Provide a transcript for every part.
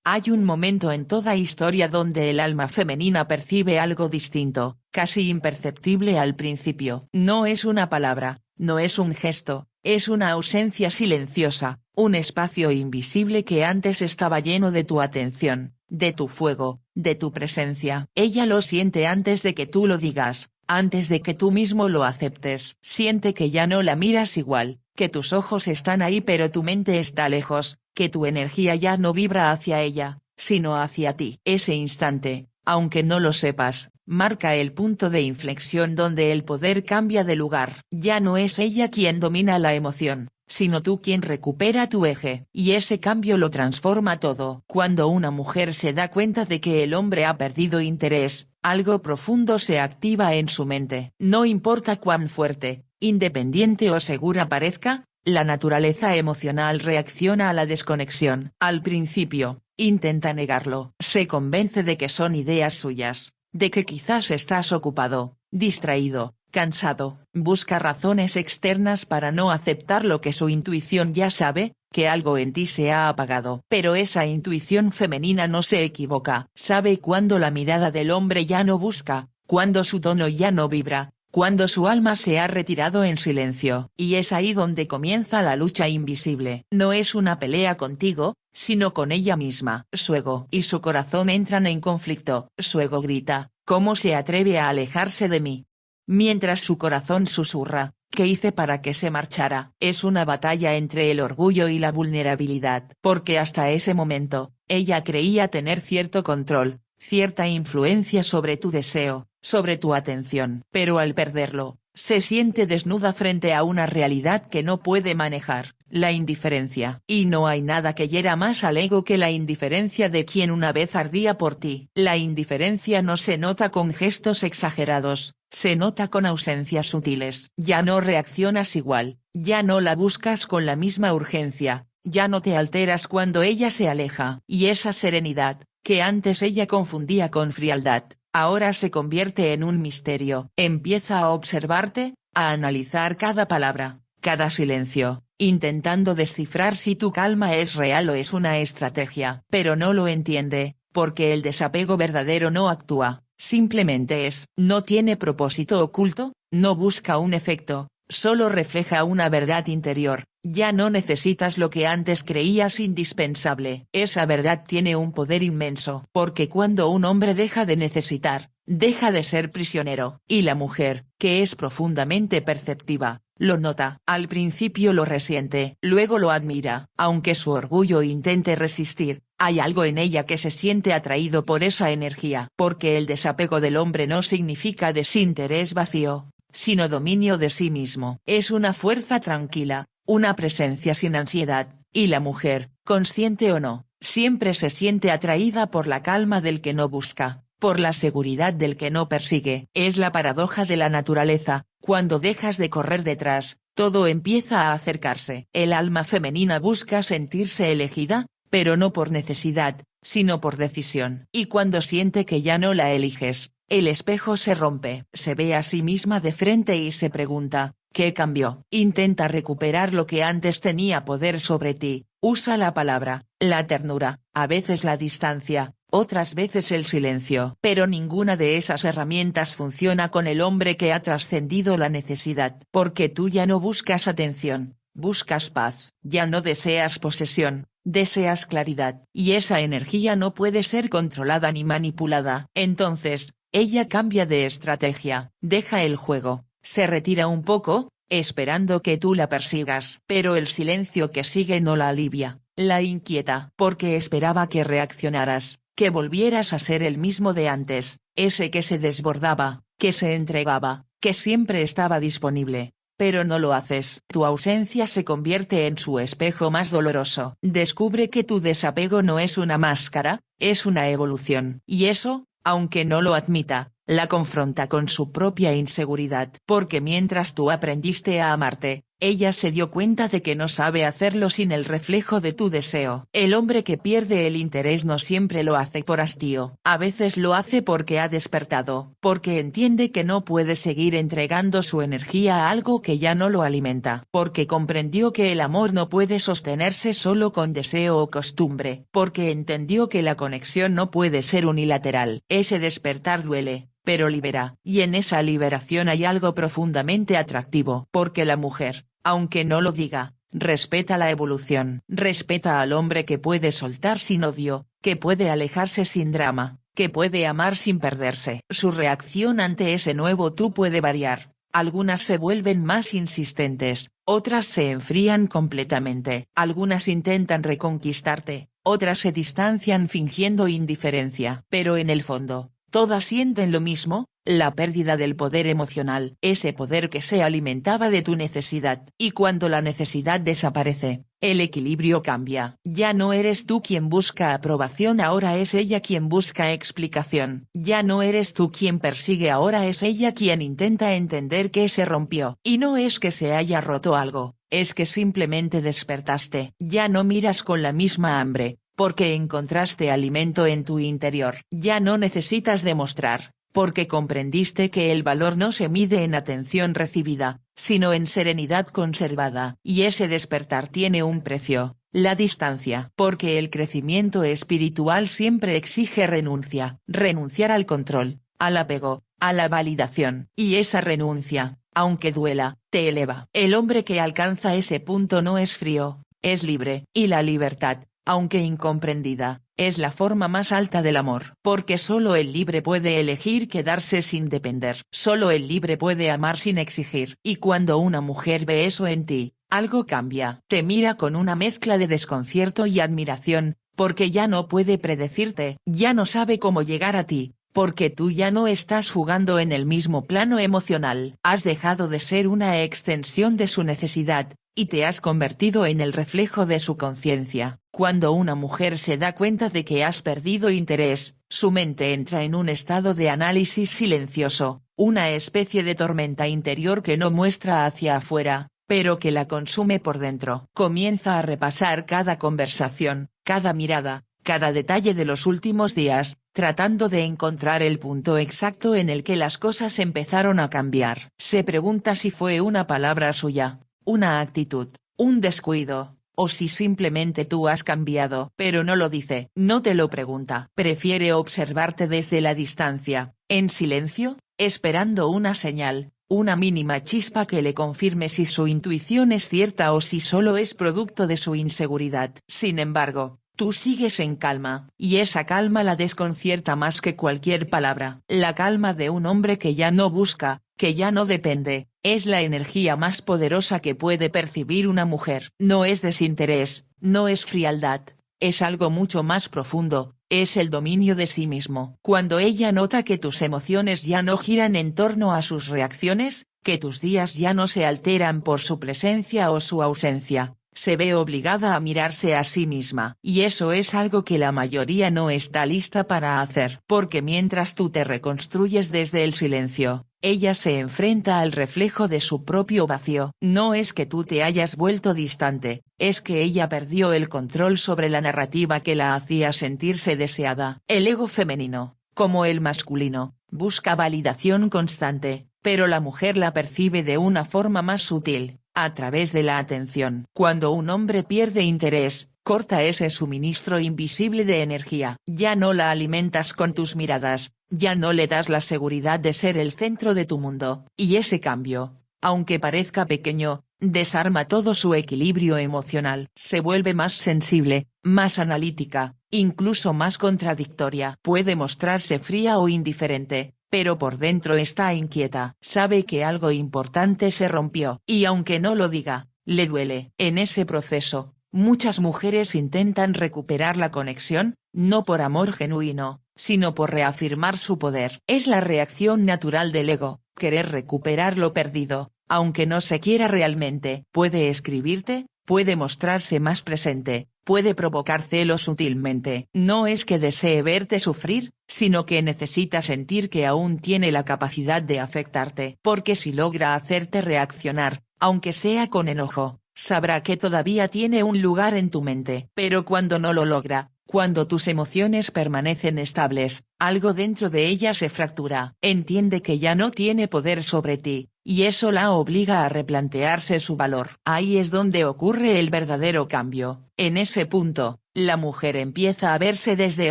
Hay un momento en toda historia donde el alma femenina percibe algo distinto, casi imperceptible al principio. No es una palabra, no es un gesto, es una ausencia silenciosa, un espacio invisible que antes estaba lleno de tu atención, de tu fuego, de tu presencia. Ella lo siente antes de que tú lo digas, antes de que tú mismo lo aceptes. Siente que ya no la miras igual, que tus ojos están ahí pero tu mente está lejos, que tu energía ya no vibra hacia ella, sino hacia ti. Ese instante, aunque no lo sepas, marca el punto de inflexión donde el poder cambia de lugar. Ya no es ella quien domina la emoción, sino tú quien recupera tu eje. Y ese cambio lo transforma todo. Cuando una mujer se da cuenta de que el hombre ha perdido interés, algo profundo se activa en su mente. No importa cuán fuerte, independiente o segura parezca, la naturaleza emocional reacciona a la desconexión. Al principio, intenta negarlo. Se convence de que son ideas suyas, de que quizás estás ocupado, distraído, cansado. Busca razones externas para no aceptar lo que su intuición ya sabe, que algo en ti se ha apagado. Pero esa intuición femenina no se equivoca. Sabe cuando la mirada del hombre ya no busca, cuando su tono ya no vibra, cuando su alma se ha retirado en silencio. Y es ahí donde comienza la lucha invisible. No es una pelea contigo, sino con ella misma. Su ego y su corazón entran en conflicto. Su ego grita, ¿cómo se atreve a alejarse de mí? Mientras su corazón susurra, ¿qué hice para que se marchara? Es una batalla entre el orgullo y la vulnerabilidad. Porque hasta ese momento, ella creía tener cierto control, cierta influencia sobre tu deseo, sobre tu atención. Pero al perderlo, se siente desnuda frente a una realidad que no puede manejar, la indiferencia. Y no hay nada que hiera más al ego que la indiferencia de quien una vez ardía por ti. La indiferencia no se nota con gestos exagerados, se nota con ausencias sutiles. Ya no reaccionas igual, ya no la buscas con la misma urgencia, ya no te alteras cuando ella se aleja. Y esa serenidad, que antes ella confundía con frialdad, ahora se convierte en un misterio. Empieza a observarte, a analizar cada palabra, cada silencio, intentando descifrar si tu calma es real o es una estrategia. Pero no lo entiende, porque el desapego verdadero no actúa, simplemente es. No tiene propósito oculto, no busca un efecto, solo refleja una verdad interior. Ya no necesitas lo que antes creías indispensable. Esa verdad tiene un poder inmenso. Porque cuando un hombre deja de necesitar, deja de ser prisionero. Y la mujer, que es profundamente perceptiva, lo nota. Al principio lo resiente, luego lo admira. Aunque su orgullo intente resistir, hay algo en ella que se siente atraído por esa energía. Porque el desapego del hombre no significa desinterés vacío, sino dominio de sí mismo. Es una fuerza tranquila, una presencia sin ansiedad, y la mujer, consciente o no, siempre se siente atraída por la calma del que no busca, por la seguridad del que no persigue. Es la paradoja de la naturaleza, cuando dejas de correr detrás, todo empieza a acercarse. El alma femenina busca sentirse elegida, pero no por necesidad, sino por decisión. Y cuando siente que ya no la eliges, el espejo se rompe. Se ve a sí misma de frente y se pregunta, ¿qué cambió? Intenta recuperar lo que antes tenía poder sobre ti. Usa la palabra, la ternura, a veces la distancia, otras veces el silencio. Pero ninguna de esas herramientas funciona con el hombre que ha trascendido la necesidad. Porque tú ya no buscas atención, buscas paz. Ya no deseas posesión, deseas claridad. Y esa energía no puede ser controlada ni manipulada. Entonces, ella cambia de estrategia, deja el juego, se retira un poco, esperando que tú la persigas. Pero el silencio que sigue no la alivia, la inquieta. Porque esperaba que reaccionaras, que volvieras a ser el mismo de antes, ese que se desbordaba, que se entregaba, que siempre estaba disponible. Pero no lo haces. Tu ausencia se convierte en su espejo más doloroso. Descubre que tu desapego no es una máscara, es una evolución. Y eso, aunque no lo admita, la confronta con su propia inseguridad. Porque mientras tú aprendiste a amarte, Ella se dio cuenta de que no sabe hacerlo sin el reflejo de tu deseo. El hombre que pierde el interés no siempre lo hace por hastío. A veces lo hace porque ha despertado, porque entiende que no puede seguir entregando su energía a algo que ya no lo alimenta, porque comprendió que el amor no puede sostenerse solo con deseo o costumbre, porque entendió que la conexión no puede ser unilateral. Ese despertar duele, pero libera, y en esa liberación hay algo profundamente atractivo, porque la mujer, aunque no lo diga, respeta la evolución, respeta al hombre que puede soltar sin odio, que puede alejarse sin drama, que puede amar sin perderse. Su reacción ante ese nuevo tú puede variar, algunas se vuelven más insistentes, otras se enfrían completamente, algunas intentan reconquistarte, otras se distancian fingiendo indiferencia, pero en el fondo, todas sienten lo mismo, la pérdida del poder emocional, ese poder que se alimentaba de tu necesidad. Y cuando la necesidad desaparece, el equilibrio cambia. Ya no eres tú quien busca aprobación, ahora es ella quien busca explicación. Ya no eres tú quien persigue, ahora es ella quien intenta entender qué se rompió. Y no es que se haya roto algo, es que simplemente despertaste. Ya no miras con la misma hambre, porque encontraste alimento en tu interior. Ya no necesitas demostrar, porque comprendiste que el valor no se mide en atención recibida, sino en serenidad conservada. Y ese despertar tiene un precio, la distancia. Porque el crecimiento espiritual siempre exige renuncia, renunciar al control, al apego, a la validación. Y esa renuncia, aunque duela, te eleva. El hombre que alcanza ese punto no es frío, es libre. Y la libertad, aunque incomprendida, es la forma más alta del amor. Porque solo el libre puede elegir quedarse sin depender. Solo el libre puede amar sin exigir. Y cuando una mujer ve eso en ti, algo cambia. Te mira con una mezcla de desconcierto y admiración, porque ya no puede predecirte, ya no sabe cómo llegar a ti, porque tú ya no estás jugando en el mismo plano emocional. Has dejado de ser una extensión de su necesidad, y te has convertido en el reflejo de su conciencia. Cuando una mujer se da cuenta de que has perdido interés, su mente entra en un estado de análisis silencioso, una especie de tormenta interior que no muestra hacia afuera, pero que la consume por dentro. Comienza a repasar cada conversación, cada mirada, cada detalle de los últimos días, tratando de encontrar el punto exacto en el que las cosas empezaron a cambiar. Se pregunta si fue una palabra suya, una actitud, un descuido, o si simplemente tú has cambiado. Pero no lo dice, no te lo pregunta. Prefiere observarte desde la distancia, en silencio, esperando una señal, una mínima chispa que le confirme si su intuición es cierta o si solo es producto de su inseguridad. Sin embargo, tú sigues en calma, y esa calma la desconcierta más que cualquier palabra. La calma de un hombre que ya no busca, que ya no depende, es la energía más poderosa que puede percibir una mujer. No es desinterés, no es frialdad, es algo mucho más profundo, es el dominio de sí mismo. Cuando ella nota que tus emociones ya no giran en torno a sus reacciones, que tus días ya no se alteran por su presencia o su ausencia, se ve obligada a mirarse a sí misma. Y eso es algo que la mayoría no está lista para hacer. Porque mientras tú te reconstruyes desde el silencio, ella se enfrenta al reflejo de su propio vacío. No es que tú te hayas vuelto distante, es que ella perdió el control sobre la narrativa que la hacía sentirse deseada. El ego femenino, como el masculino, busca validación constante, pero la mujer la percibe de una forma más sutil, a través de la atención. Cuando un hombre pierde interés, corta ese suministro invisible de energía. Ya no la alimentas con tus miradas, ya no le das la seguridad de ser el centro de tu mundo. Y ese cambio, aunque parezca pequeño, desarma todo su equilibrio emocional. Se vuelve más sensible, más analítica, incluso más contradictoria. Puede mostrarse fría o indiferente, pero por dentro está inquieta. Sabe que algo importante se rompió. Y aunque no lo diga, le duele. En ese proceso, muchas mujeres intentan recuperar la conexión, no por amor genuino, sino por reafirmar su poder. Es la reacción natural del ego, querer recuperar lo perdido, aunque no se quiera realmente. Puede escribirte, puede mostrarse más presente, puede provocar celos sutilmente. No es que desee verte sufrir, sino que necesita sentir que aún tiene la capacidad de afectarte. Porque si logra hacerte reaccionar, aunque sea con enojo, sabrá que todavía tiene un lugar en tu mente. Pero cuando no lo logra, cuando tus emociones permanecen estables, algo dentro de ella se fractura. Entiende que ya no tiene poder sobre ti, y eso la obliga a replantearse su valor. Ahí es donde ocurre el verdadero cambio. En ese punto, la mujer empieza a verse desde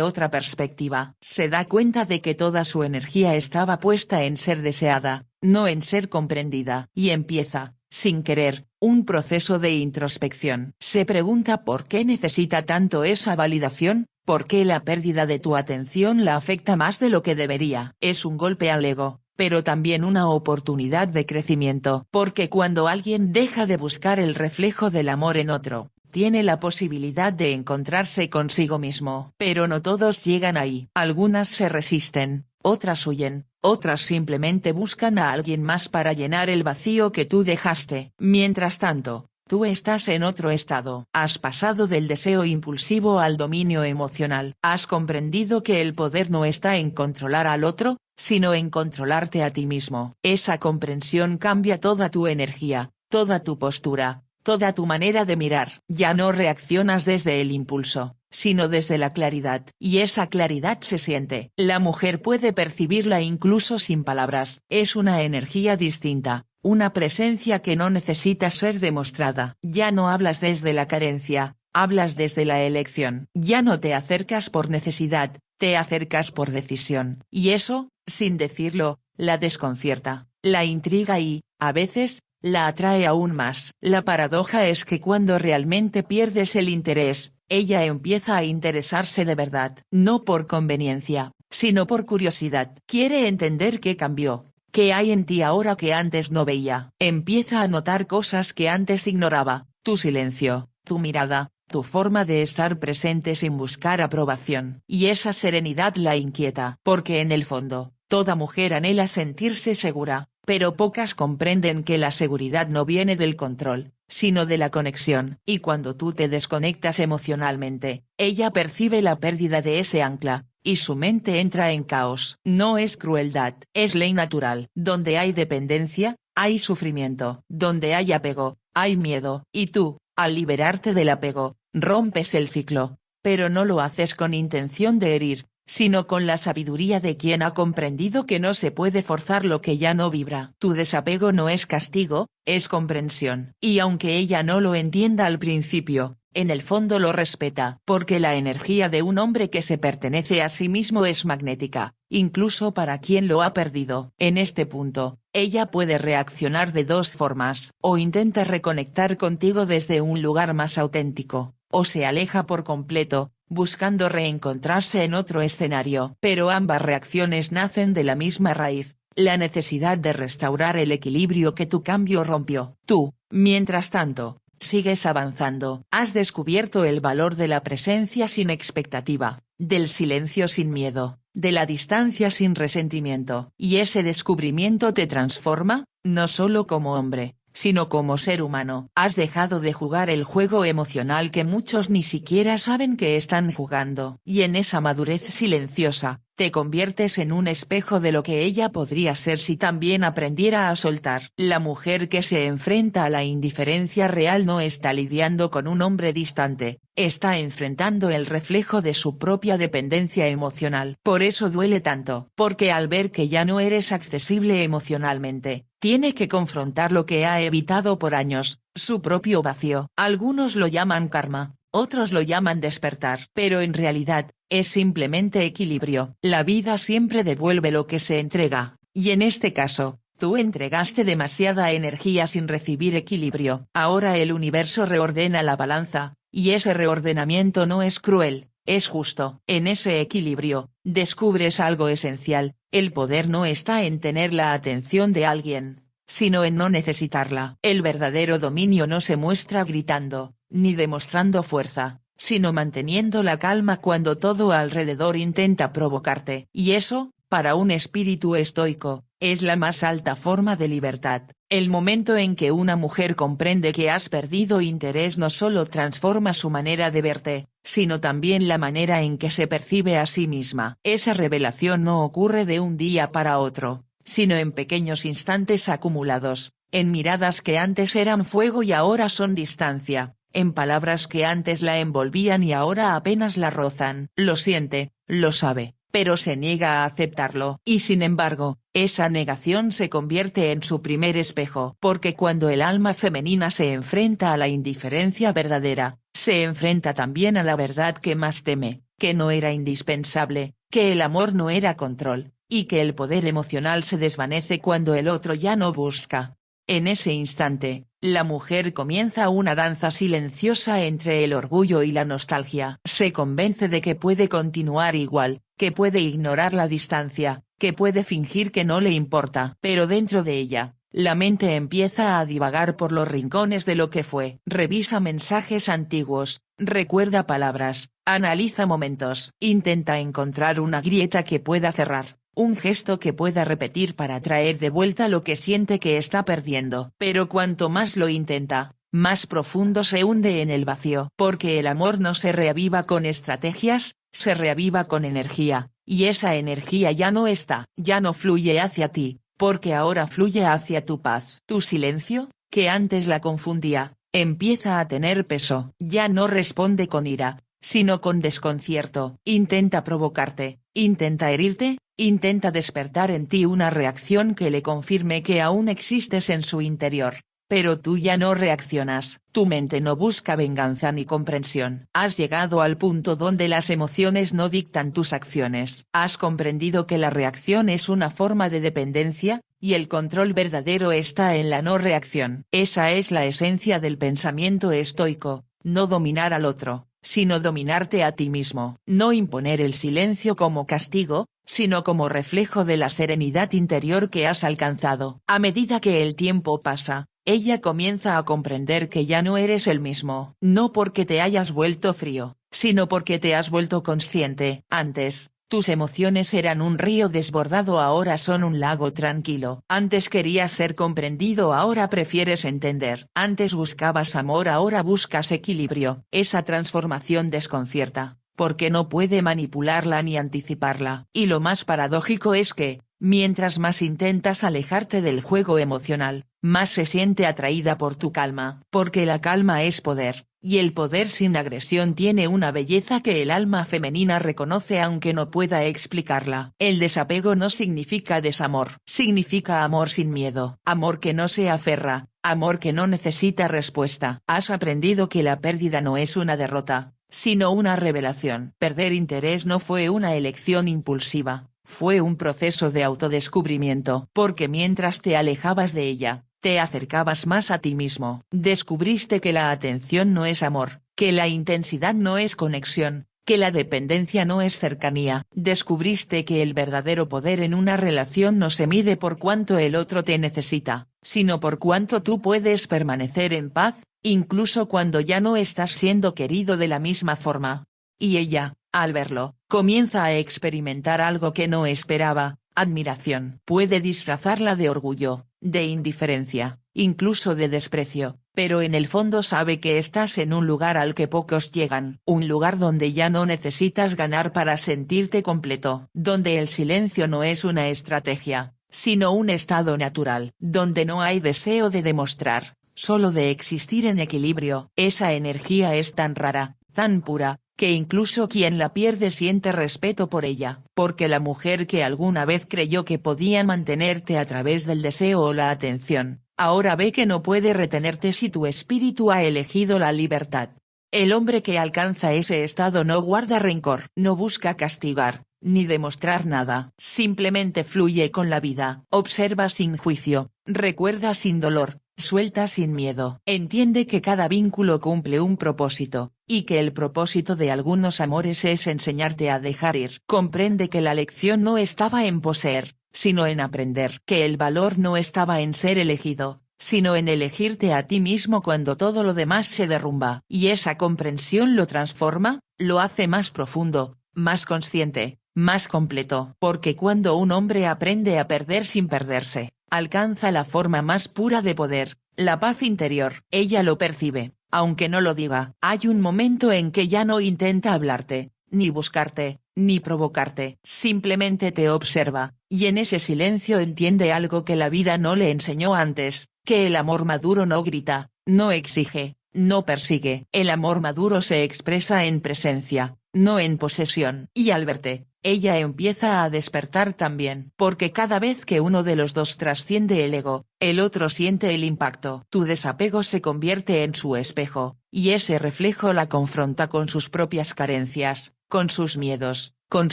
otra perspectiva. Se da cuenta de que toda su energía estaba puesta en ser deseada, no en ser comprendida. Y empieza, sin querer, un proceso de introspección. Se pregunta por qué necesita tanto esa validación, por qué la pérdida de tu atención la afecta más de lo que debería. Es un golpe al ego, pero también una oportunidad de crecimiento. Porque cuando alguien deja de buscar el reflejo del amor en otro, tiene la posibilidad de encontrarse consigo mismo. Pero no todos llegan ahí. Algunas se resisten, otras huyen, otras simplemente buscan a alguien más para llenar el vacío que tú dejaste. Mientras tanto, tú estás en otro estado. Has pasado del deseo impulsivo al dominio emocional. Has comprendido que el poder no está en controlar al otro, sino en controlarte a ti mismo. Esa comprensión cambia toda tu energía, toda tu postura, toda tu manera de mirar. Ya no reaccionas desde el impulso, sino desde la claridad. Y esa claridad se siente. La mujer puede percibirla incluso sin palabras. Es una energía distinta, una presencia que no necesita ser demostrada. Ya no hablas desde la carencia, hablas desde la elección. Ya no te acercas por necesidad, te acercas por decisión. Y eso, sin decirlo, la desconcierta, la intriga y, a veces, la atrae aún más. La paradoja es que cuando realmente pierdes el interés, ella empieza a interesarse de verdad. No por conveniencia, sino por curiosidad. Quiere entender qué cambió, qué hay en ti ahora que antes no veía. Empieza a notar cosas que antes ignoraba, tu silencio, tu mirada, tu forma de estar presente sin buscar aprobación. Y esa serenidad la inquieta. Porque en el fondo, toda mujer anhela sentirse segura, pero pocas comprenden que la seguridad no viene del control, sino de la conexión. Y cuando tú te desconectas emocionalmente, ella percibe la pérdida de ese ancla, y su mente entra en caos. No es crueldad, es ley natural. Donde hay dependencia, hay sufrimiento. Donde hay apego, hay miedo. Y tú, al liberarte del apego, rompes el ciclo, pero no lo haces con intención de herir, sino con la sabiduría de quien ha comprendido que no se puede forzar lo que ya no vibra. Tu desapego no es castigo, es comprensión. Y aunque ella no lo entienda al principio, en el fondo lo respeta. Porque la energía de un hombre que se pertenece a sí mismo es magnética, incluso para quien lo ha perdido. En este punto, ella puede reaccionar de dos formas. O intenta reconectar contigo desde un lugar más auténtico, o se aleja por completo, buscando reencontrarse en otro escenario. Pero ambas reacciones nacen de la misma raíz, la necesidad de restaurar el equilibrio que tu cambio rompió. Tú, mientras tanto, sigues avanzando. Has descubierto el valor de la presencia sin expectativa, del silencio sin miedo, de la distancia sin resentimiento. Y ese descubrimiento te transforma, no solo como hombre, sino como ser humano. Has dejado de jugar el juego emocional que muchos ni siquiera saben que están jugando. Y en esa madurez silenciosa, te conviertes en un espejo de lo que ella podría ser si también aprendiera a soltar. La mujer que se enfrenta a la indiferencia real no está lidiando con un hombre distante, está enfrentando el reflejo de su propia dependencia emocional. Por eso duele tanto, porque al ver que ya no eres accesible emocionalmente, tiene que confrontar lo que ha evitado por años, su propio vacío. Algunos lo llaman karma, otros lo llaman despertar. Pero en realidad, es simplemente equilibrio. La vida siempre devuelve lo que se entrega, y en este caso, tú entregaste demasiada energía sin recibir equilibrio. Ahora el universo reordena la balanza, y ese reordenamiento no es cruel, es justo. En ese equilibrio, descubres algo esencial: el poder no está en tener la atención de alguien, sino en no necesitarla. El verdadero dominio no se muestra gritando, ni demostrando fuerza, sino manteniendo la calma cuando todo alrededor intenta provocarte. Y eso, para un espíritu estoico, es la más alta forma de libertad. El momento en que una mujer comprende que has perdido interés no solo transforma su manera de verte, sino también la manera en que se percibe a sí misma. Esa revelación no ocurre de un día para otro, sino en pequeños instantes acumulados, en miradas que antes eran fuego y ahora son distancia, en palabras que antes la envolvían y ahora apenas la rozan. Lo siente, lo sabe, pero se niega a aceptarlo. Y sin embargo, esa negación se convierte en su primer espejo. Porque cuando el alma femenina se enfrenta a la indiferencia verdadera, se enfrenta también a la verdad que más teme, que no era indispensable, que el amor no era control, y que el poder emocional se desvanece cuando el otro ya no busca. En ese instante, la mujer comienza una danza silenciosa entre el orgullo y la nostalgia. Se convence de que puede continuar igual, que puede ignorar la distancia, que puede fingir que no le importa. Pero dentro de ella, la mente empieza a divagar por los rincones de lo que fue. Revisa mensajes antiguos, recuerda palabras, analiza momentos. Intenta encontrar una grieta que pueda cerrar, un gesto que pueda repetir para traer de vuelta lo que siente que está perdiendo. Pero cuanto más lo intenta, más profundo se hunde en el vacío. Porque el amor no se reaviva con estrategias, se reaviva con energía, y esa energía ya no está, ya no fluye hacia ti, porque ahora fluye hacia tu paz. Tu silencio, que antes la confundía, empieza a tener peso. Ya no responde con ira, sino con desconcierto. Intenta provocarte, intenta herirte, intenta despertar en ti una reacción que le confirme que aún existes en su interior. Pero tú ya no reaccionas, tu mente no busca venganza ni comprensión. Has llegado al punto donde las emociones no dictan tus acciones. Has comprendido que la reacción es una forma de dependencia, y el control verdadero está en la no reacción. Esa es la esencia del pensamiento estoico, no dominar al otro, sino dominarte a ti mismo. No imponer el silencio como castigo, sino como reflejo de la serenidad interior que has alcanzado. A medida que el tiempo pasa, ella comienza a comprender que ya no eres el mismo. No porque te hayas vuelto frío, sino porque te has vuelto consciente. Antes, tus emociones eran un río desbordado, ahora son un lago tranquilo. Antes querías ser comprendido, ahora prefieres entender. Antes buscabas amor, ahora buscas equilibrio. Esa transformación desconcierta, porque no puede manipularla ni anticiparla. Y lo más paradójico es que, mientras más intentas alejarte del juego emocional, más se siente atraída por tu calma. Porque la calma es poder, y el poder sin agresión tiene una belleza que el alma femenina reconoce aunque no pueda explicarla. El desapego no significa desamor, significa amor sin miedo, amor que no se aferra, amor que no necesita respuesta. Has aprendido que la pérdida no es una derrota, sino una revelación. Perder interés no fue una elección impulsiva, fue un proceso de autodescubrimiento. Porque mientras te alejabas de ella, te acercabas más a ti mismo. Descubriste que la atención no es amor, que la intensidad no es conexión, que la dependencia no es cercanía. Descubriste que el verdadero poder en una relación no se mide por cuánto el otro te necesita, sino por cuánto tú puedes permanecer en paz, incluso cuando ya no estás siendo querido de la misma forma. Y ella, al verlo, comienza a experimentar algo que no esperaba, admiración. Puede disfrazarla de orgullo, de indiferencia, incluso de desprecio, pero en el fondo sabe que estás en un lugar al que pocos llegan, un lugar donde ya no necesitas ganar para sentirte completo, donde el silencio no es una estrategia, sino un estado natural, donde no hay deseo de demostrar, solo de existir en equilibrio. Esa energía es tan rara, tan pura, que incluso quien la pierde siente respeto por ella. Porque la mujer que alguna vez creyó que podía mantenerte a través del deseo o la atención, ahora ve que no puede retenerte si tu espíritu ha elegido la libertad. El hombre que alcanza ese estado no guarda rencor, no busca castigar, ni demostrar nada, simplemente fluye con la vida, observa sin juicio, recuerda sin dolor, suelta sin miedo. Entiende que cada vínculo cumple un propósito, y que el propósito de algunos amores es enseñarte a dejar ir. Comprende que la lección no estaba en poseer, sino en aprender. Que el valor no estaba en ser elegido, sino en elegirte a ti mismo cuando todo lo demás se derrumba. Y esa comprensión lo transforma, lo hace más profundo, más consciente, más completo. Porque cuando un hombre aprende a perder sin perderse, alcanza la forma más pura de poder, la paz interior. Ella lo percibe, aunque no lo diga. Hay un momento en que ya no intenta hablarte, ni buscarte, ni provocarte. Simplemente te observa, y en ese silencio entiende algo que la vida no le enseñó antes, que el amor maduro no grita, no exige, no persigue. El amor maduro se expresa en presencia, no en posesión. Y al verte, ella empieza a despertar también. Porque cada vez que uno de los dos trasciende el ego, el otro siente el impacto. Tu desapego se convierte en su espejo, y ese reflejo la confronta con sus propias carencias, con sus miedos, con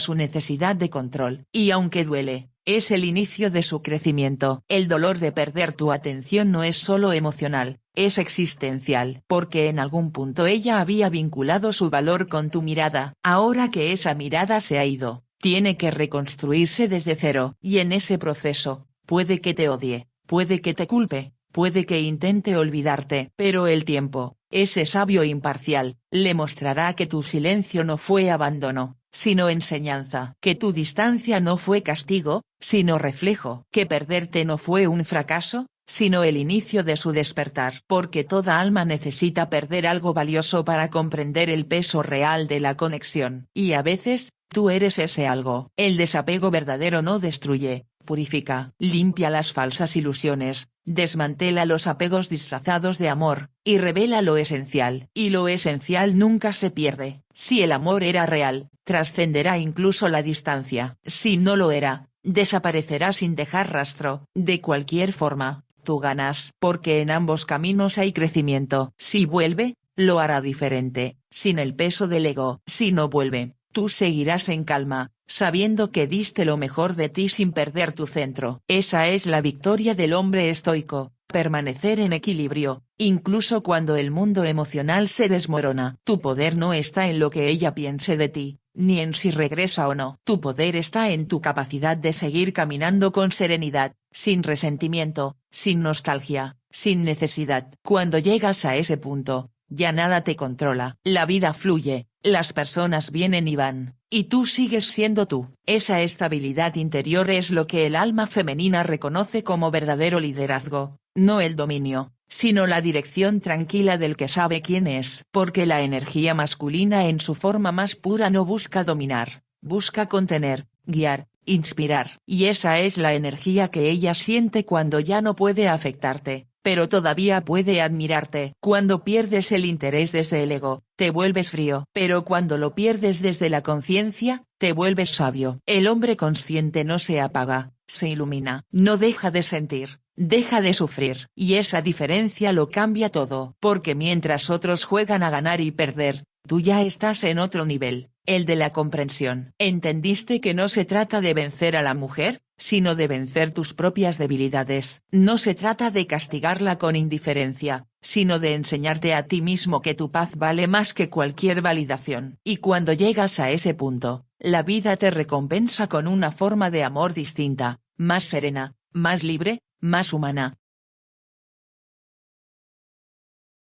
su necesidad de control. Y aunque duele, es el inicio de su crecimiento. El dolor de perder tu atención no es solo emocional, es existencial. Porque en algún punto ella había vinculado su valor con tu mirada. Ahora que esa mirada se ha ido, tiene que reconstruirse desde cero. Y en ese proceso, puede que te odie, puede que te culpe, puede que intente olvidarte. Pero el tiempo, ese sabio imparcial, le mostrará que tu silencio no fue abandono, sino enseñanza. Que tu distancia no fue castigo, sino reflejo. Que perderte no fue un fracaso, sino el inicio de su despertar. Porque toda alma necesita perder algo valioso para comprender el peso real de la conexión. Y a veces, tú eres ese algo. El desapego verdadero no destruye, purifica. Limpia las falsas ilusiones, desmantela los apegos disfrazados de amor, y revela lo esencial. Y lo esencial nunca se pierde. Si el amor era real, trascenderá incluso la distancia. Si no lo era, desaparecerá sin dejar rastro. De cualquier forma, tú ganas. Porque en ambos caminos hay crecimiento. Si vuelve, lo hará diferente, sin el peso del ego. Si no vuelve, tú seguirás en calma, sabiendo que diste lo mejor de ti sin perder tu centro. Esa es la victoria del hombre estoico, permanecer en equilibrio, incluso cuando el mundo emocional se desmorona. Tu poder no está en lo que ella piense de ti, ni en si regresa o no. Tu poder está en tu capacidad de seguir caminando con serenidad, sin resentimiento, sin nostalgia, sin necesidad. Cuando llegas a ese punto, ya nada te controla. La vida fluye, las personas vienen y van, y tú sigues siendo tú. Esa estabilidad interior es lo que el alma femenina reconoce como verdadero liderazgo, no el dominio, sino la dirección tranquila del que sabe quién es. Porque la energía masculina en su forma más pura no busca dominar, busca contener, guiar, inspirar. Y esa es la energía que ella siente cuando ya no puede afectarte, pero todavía puede admirarte. Cuando pierdes el interés desde el ego, te vuelves frío. Pero cuando lo pierdes desde la conciencia, te vuelves sabio. El hombre consciente no se apaga, se ilumina. No deja de sentir, deja de sufrir. Y esa diferencia lo cambia todo. Porque mientras otros juegan a ganar y perder, tú ya estás en otro nivel, el de la comprensión. ¿Entendiste que no se trata de vencer a la mujer, sino de vencer tus propias debilidades? No se trata de castigarla con indiferencia, sino de enseñarte a ti mismo que tu paz vale más que cualquier validación. Y cuando llegas a ese punto, la vida te recompensa con una forma de amor distinta, más serena, más libre, más humana,